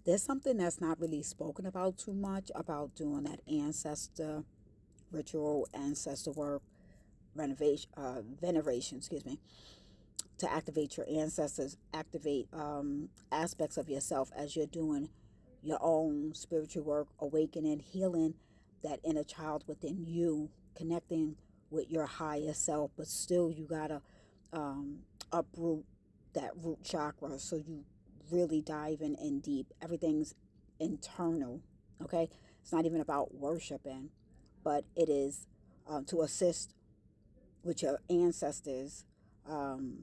there's something that's not really spoken about too much about doing that ancestor ritual, ancestor work, veneration, excuse me, to activate your ancestors, activate aspects of yourself as you're doing your own spiritual work, awakening, healing that inner child within you, connecting with your higher self, but still you gotta uproot that root chakra so you really dive in deep. Everything's internal, okay? It's not even about worshiping, but it is to assist with your ancestors, um,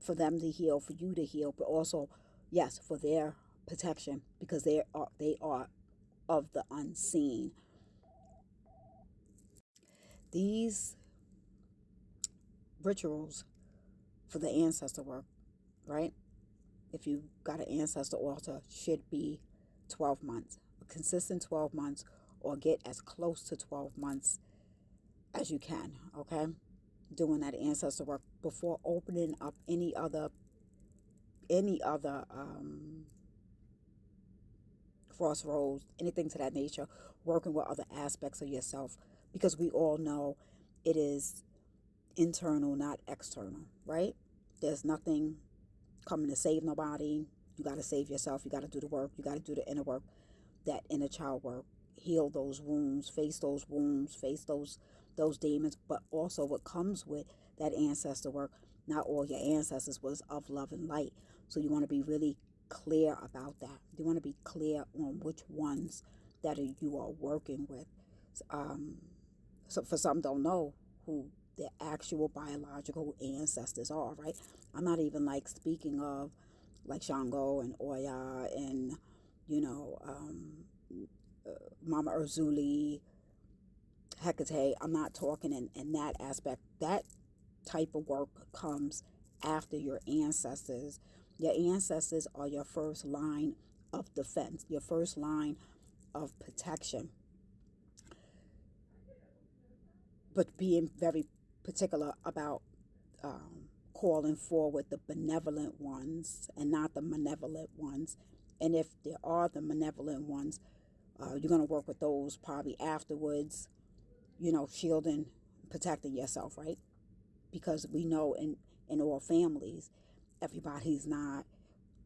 for them to heal, for you to heal, but also, yes, for their protection because they are of the unseen. These rituals for the ancestor work, right? If you got an ancestor altar, should be 12 months, a consistent 12 months, or get as close to 12 months as you can, okay? Doing that ancestor work before opening up any other crossroads, anything to that nature, working with other aspects of yourself, because we all know it is internal, not external, right? There's nothing coming to save nobody. You got to save yourself. You got to do the work. You got to do the inner work, that inner child work. Heal those wounds, face those demons. But also, what comes with that ancestor work, not all your ancestors was of love and light. So you want to be really clear about that. You want to be clear on which ones that you are working with. Um, so for some don't know who their actual biological ancestors are, right? I'm not even like speaking of like Shango and Oya and, you know, Mama Urzuli, Hecate. I'm not talking in that aspect. That type of work comes after your ancestors. Your ancestors are your first line of defense, your first line of protection. But being very particular about calling forward the benevolent ones and not the malevolent ones. And if there are the malevolent ones, you're going to work with those probably afterwards, shielding, protecting yourself, right? Because we know in all families, everybody's not,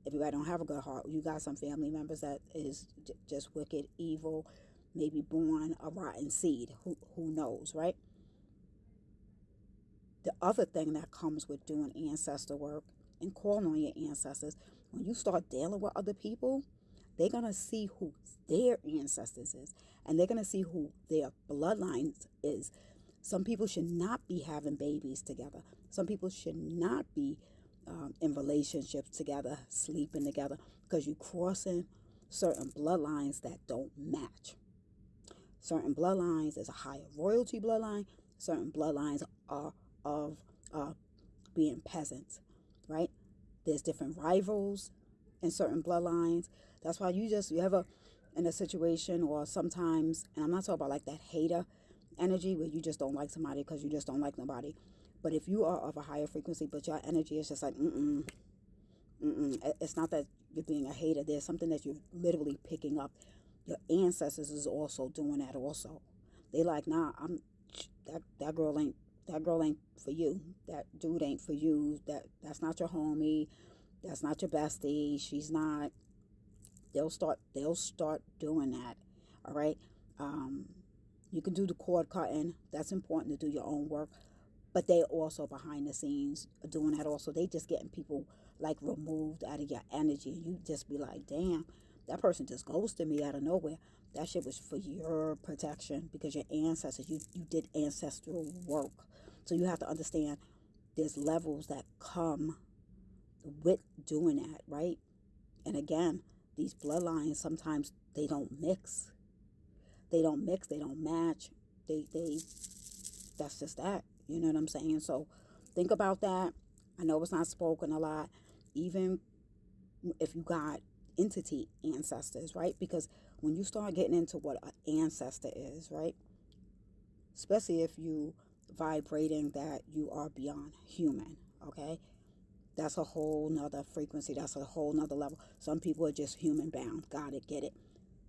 everybody don't have a good heart. You got some family members that is just wicked, evil, maybe born a rotten seed. Who knows, right? The other thing that comes with doing ancestor work and calling on your ancestors, when you start dealing with other people, they're going to see who their ancestors is, and they're going to see who their bloodlines is. Some people should not be having babies together. Some people should not be in relationships together, sleeping together, because you're crossing certain bloodlines that don't match. Certain bloodlines is a higher royalty bloodline. Certain bloodlines are of being peasants, right? There's different rivals in certain bloodlines. That's why you ever in a situation, or sometimes, and I'm not talking about like that hater energy where you just don't like somebody because you just don't like nobody. But if you are of a higher frequency, but your energy is just like, it's not that you're being a hater. There's something that you're literally picking up. Your ancestors is also doing that also. They like, nah, that girl ain't for you. That dude ain't for you. That's not your homie. That's not your bestie. She's not. They'll start doing that. All right. Um, you can do the cord cutting. That's important to do your own work. But they also behind the scenes doing that also. They just getting people like removed out of your energy. You just be like, damn, that person just ghosted me out of nowhere. That shit was for your protection because your ancestors, you did ancestral work. So you have to understand there's levels that come with doing that, right? And again, these bloodlines sometimes they don't mix. They don't mix, they don't match. They that's just that. You know what I'm saying? So think about that. I know it's not spoken a lot, even if you got entity ancestors, right? Because when you start getting into what an ancestor is, right? Especially if you vibrating that you are beyond human, okay? That's a whole nother frequency. That's a whole nother level. Some people are just human bound. Got it, get it.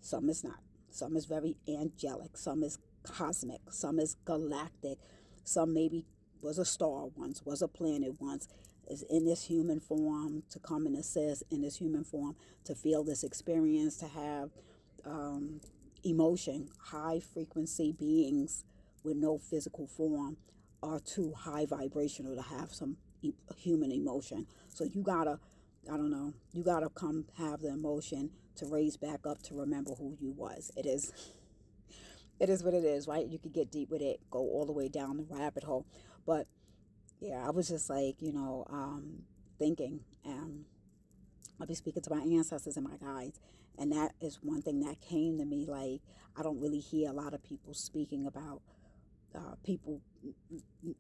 Some is not. Some is very angelic. Some is cosmic. Some is galactic. Some maybe was a star once, was a planet once, is in this human form to come and assist in this human form to feel this experience, to have um, emotion. High frequency beings with no physical form are too high vibrational to have some human emotion. So you gotta, I don't know, you gotta come have the emotion to raise back up to remember who you was. It is what it is, right? You could get deep with it, go all the way down the rabbit hole. But yeah, I was just like, thinking. I'll be speaking to my ancestors and my guides. And that is one thing that came to me. Like, I don't really hear a lot of people speaking about people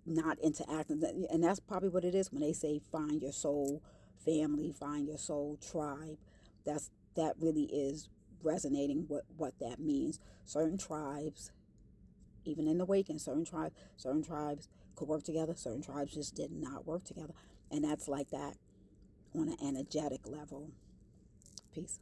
not interacting. And that's probably what it is when they say find your soul family, find your soul tribe. That really is resonating what that means. Certain tribes, even in the Waking, certain tribes could work together, certain tribes just did not work together. And that's like that on an energetic level. Peace.